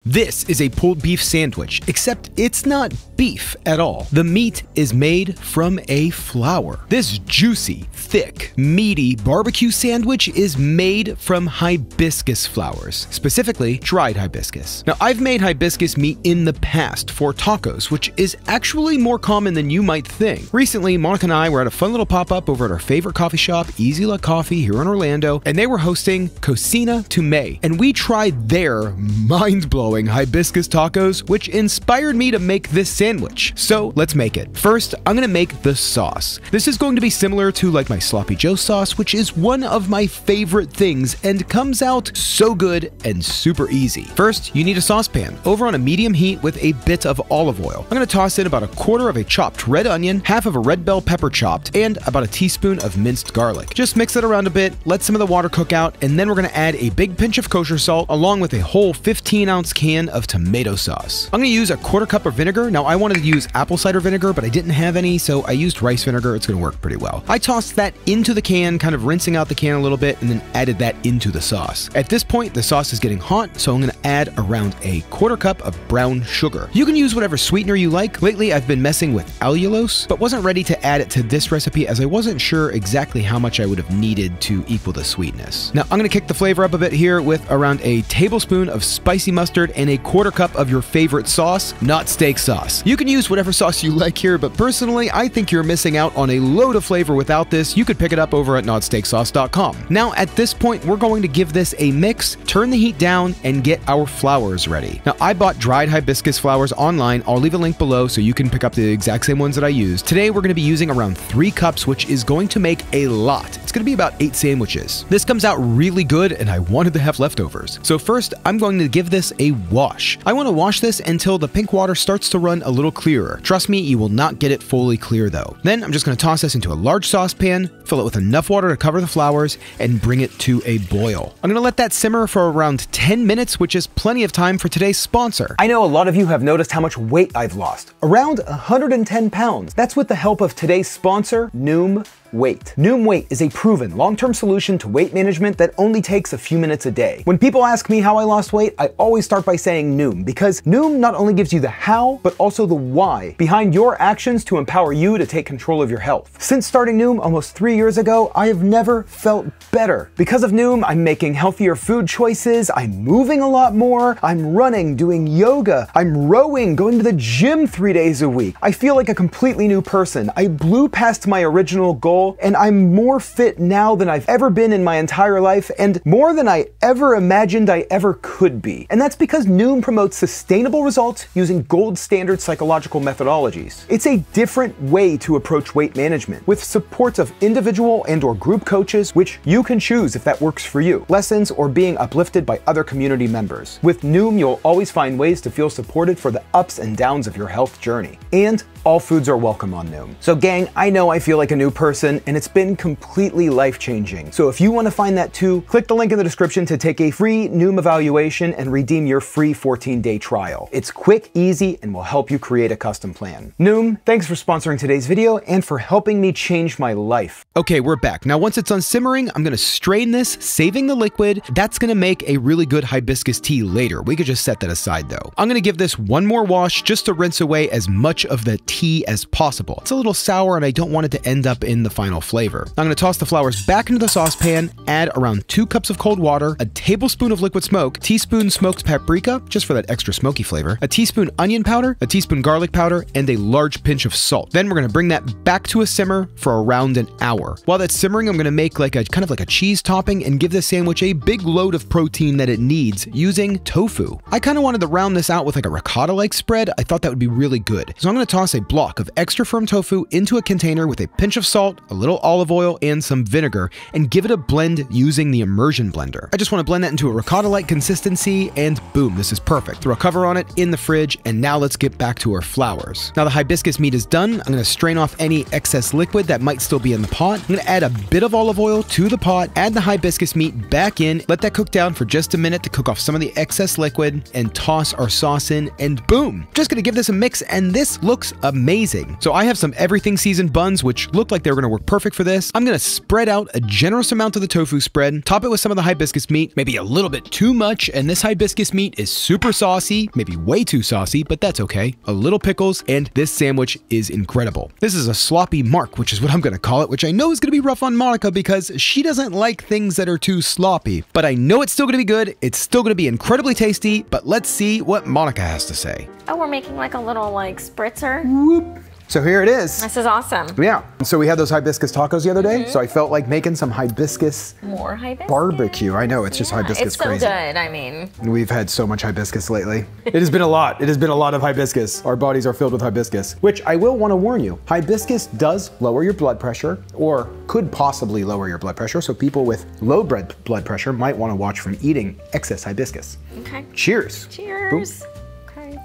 This is a pulled beef sandwich, except it's not beef at all. The meat is made from a flour. This juicy, thick, meaty barbecue sandwich is made from hibiscus flowers, specifically dried hibiscus. Now, I've made hibiscus meat in the past for tacos, which is actually more common than you might think. Recently, Monica and I were at a fun little pop-up over at our favorite coffee shop, Easy Luck Coffee here in Orlando, and they were hosting Cocina to May, and we tried their mind-blowing hibiscus tacos, which inspired me to make this sandwich. So let's make it. First, I'm gonna make the sauce. This is going to be similar to like my Sloppy Joe sauce, which is one of my favorite things and comes out so good and super easy. First, you need a saucepan over on a medium heat with a bit of olive oil. I'm gonna toss in about a quarter of a chopped red onion, half of a red bell pepper chopped, and about a teaspoon of minced garlic. Just mix it around a bit, let some of the water cook out, and then we're gonna add a big pinch of kosher salt along with a whole 15-ounce can of tomato sauce. I'm gonna use a quarter cup of vinegar. Now, I wanted to use apple cider vinegar, but I didn't have any, so I used rice vinegar. It's gonna work pretty well. I tossed that into the can, kind of rinsing out the can a little bit, and then added that into the sauce. At this point, the sauce is getting hot, so I'm gonna add around a quarter cup of brown sugar. You can use whatever sweetener you like. Lately, I've been messing with allulose, but wasn't ready to add it to this recipe as I wasn't sure exactly how much I would have needed to equal the sweetness. Now, I'm gonna kick the flavor up a bit here with around a tablespoon of spicy mustard and a quarter cup of your favorite sauce, not steak sauce. You can use whatever sauce you like here, but personally, I think you're missing out on a load of flavor without this. You could pick it up over at notsteaksauce.com. Now, at this point, we're going to give this a mix, turn the heat down, and get our flowers ready. Now, I bought dried hibiscus flowers online. I'll leave a link below so you can pick up the exact same ones that I used. Today, we're going to be using around 3 cups, which is going to make a lot. It's going to be about 8 sandwiches. This comes out really good, and I wanted to have leftovers. So first, I'm going to give this a wash. I want to wash this until the pink water starts to run a little clearer. Trust me, you will not get it fully clear though. Then I'm just going to toss this into a large saucepan, fill it with enough water to cover the flowers, and bring it to a boil. I'm going to let that simmer for around 10 minutes, which is plenty of time for today's sponsor. I know a lot of you have noticed how much weight I've lost. Around 110 pounds. That's with the help of today's sponsor, Noom Weight. Noom Weight is a proven long-term solution to weight management that only takes a few minutes a day. When people ask me how I lost weight, I always start by saying Noom, because Noom not only gives you the how, but also the why behind your actions to empower you to take control of your health. Since starting Noom almost 3 years ago, I have never felt better. Because of Noom, I'm making healthier food choices, I'm moving a lot more, I'm running, doing yoga, I'm rowing, going to the gym 3 days a week. I feel like a completely new person. I blew past my original goal, and I'm more fit now than I've ever been in my entire life, and more than I ever imagined I ever could be. And that's because Noom promotes sustainable results using gold standard psychological methodologies. It's a different way to approach weight management, with support of individual and or group coaches, which you can choose if that works for you, lessons, or being uplifted by other community members. With Noom, you'll always find ways to feel supported for the ups and downs of your health journey. And all foods are welcome on Noom. So gang, I know I feel like a new person, and it's been completely life-changing. So if you want to find that too, click the link in the description to take a free Noom evaluation and redeem your free 14-day trial. It's quick, easy, and will help you create a custom plan. Noom, thanks for sponsoring today's video and for helping me change my life. Okay, we're back. Now, once it's done simmering, I'm gonna strain this, saving the liquid. That's gonna make a really good hibiscus tea later. We could just set that aside though. I'm gonna give this one more wash just to rinse away as much of the tea as possible. It's a little sour and I don't want it to end up in the final flavor. I'm gonna toss the flowers back into the saucepan, add around 2 cups of cold water, a tablespoon of liquid smoke, teaspoon smoked paprika, just for that extra smoky flavor, a teaspoon onion powder, a teaspoon garlic powder, and a large pinch of salt. Then we're gonna bring that back to a simmer for around an hour. While that's simmering, I'm gonna make like a kind of like a cheese topping and give this sandwich a big load of protein that it needs using tofu. I kind of wanted to round this out with like a ricotta-like spread. I thought that would be really good. So I'm gonna toss a block of extra firm tofu into a container with a pinch of salt, a little olive oil, and some vinegar, and give it a blend using the immersion blender. I just want to blend that into a ricotta-like consistency, and boom, this is perfect. Throw a cover on it in the fridge, and now let's get back to our flowers. Now the hibiscus meat is done. I'm going to strain off any excess liquid that might still be in the pot. I'm going to add a bit of olive oil to the pot, add the hibiscus meat back in, let that cook down for just a minute to cook off some of the excess liquid, and toss our sauce in, and boom! Just going to give this a mix, and this looks amazing. So I have some everything seasoned buns, which look like they're going to work work perfect for this. I'm gonna spread out a generous amount of the tofu spread, top it with some of the hibiscus meat, maybe a little bit too much, and this hibiscus meat is super saucy, maybe way too saucy, but that's okay. A little pickles, and this sandwich is incredible. This is a sloppy mark, which is what I'm gonna call it, which I know is gonna be rough on Monica because she doesn't like things that are too sloppy, but I know it's still gonna be good. It's still gonna be incredibly tasty, but let's see what Monica has to say. Oh, we're making like a little like spritzer. Whoop. So here it is. This is awesome. Yeah. So we had those hibiscus tacos the other day, so I felt like making some hibiscus More hibiscus barbecue. I know, it's just hibiscus it's so crazy. good, I mean. We've had so much hibiscus lately. It has been a lot. It has been a lot of hibiscus. Our bodies are filled with hibiscus, which I will want to warn you, hibiscus does lower your blood pressure, or could possibly lower your blood pressure, so people with low blood pressure might want to watch from eating excess hibiscus. Okay. Cheers. Cheers. Boom. Okay.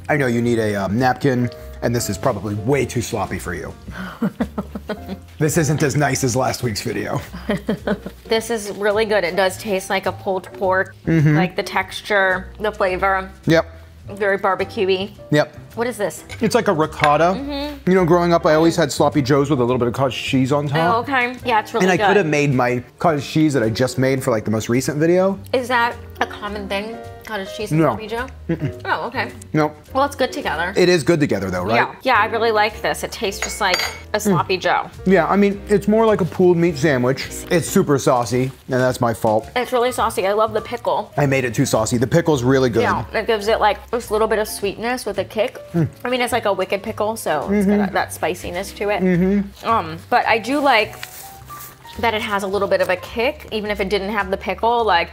I know you need a napkin, and this is probably way too sloppy for you. This isn't as nice as last week's video. This is really good. It does taste like a pulled pork, like the texture, the flavor. Yep. Very barbecue-y. Yep. What is this? It's like a ricotta. You know, growing up, I always had sloppy joes with a little bit of cottage cheese on top. Oh, okay. Yeah, it's really good. And I could have made my cottage cheese that I just made for like the most recent video. Is that a common thing? Cottage cheese and No. sloppy joe? Oh, okay. No. Well, it's good together. It is good together though, right? Yeah. Yeah, I really like this. It tastes just like a sloppy joe. Yeah, I mean, it's more like a pulled meat sandwich. It's super saucy, and that's my fault. It's really saucy. I love the pickle. I made it too saucy. The pickle's really good. Yeah, it gives it like this little bit of sweetness with a kick. I mean, it's like a wicked pickle, so it's got that spiciness to it. But I do like that it has a little bit of a kick, even if it didn't have the pickle. Like,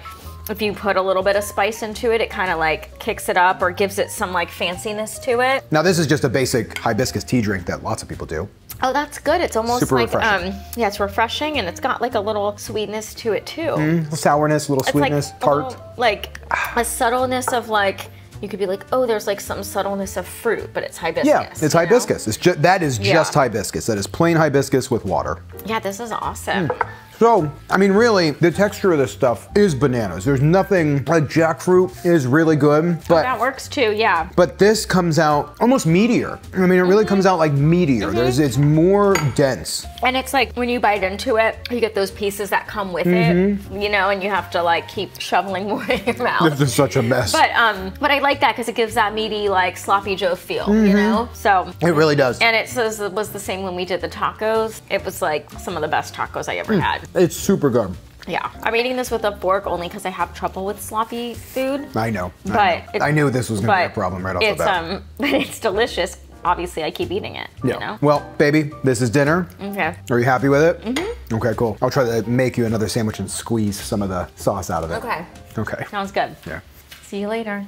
if you put a little bit of spice into it, it kind of like kicks it up or gives it some like fanciness to it. Now this is just a basic hibiscus tea drink that lots of people do. Oh, that's good. It's almost Super like, refreshing. yeah, it's refreshing, and it's got like a little sweetness to it too. Sourness, little It's sweetness, like tart. a little, like a subtleness of like, you could be like, oh, there's like some subtleness of fruit, but it's hibiscus. Yeah, it's hibiscus. It's that is just Yeah. hibiscus. That is plain hibiscus with water. Yeah, this is awesome. So, I mean, really, the texture of this stuff is bananas. There's nothing, like jackfruit is really good, but That works too, yeah. but this comes out almost meatier. I mean, it really comes out like meatier. It's more dense. And it's like when you bite into it, you get those pieces that come with it, you know, and you have to like keep shoveling more in your mouth. This is such a mess. But I like that because it gives that meaty, like sloppy Joe feel, you know? So It really does. And it was the same when we did the tacos. It was like some of the best tacos I ever had. It's super good. Yeah, I'm eating this with a fork only because I have trouble with sloppy food. I know. But I knew this was going to be a problem right off the bat. But it's delicious. Obviously, I keep eating it. Yeah. You know? Well, baby, this is dinner. Okay. Are you happy with it? Okay, cool. I'll try to make you another sandwich and squeeze some of the sauce out of it. Okay. Okay. Sounds good. Yeah. See you later.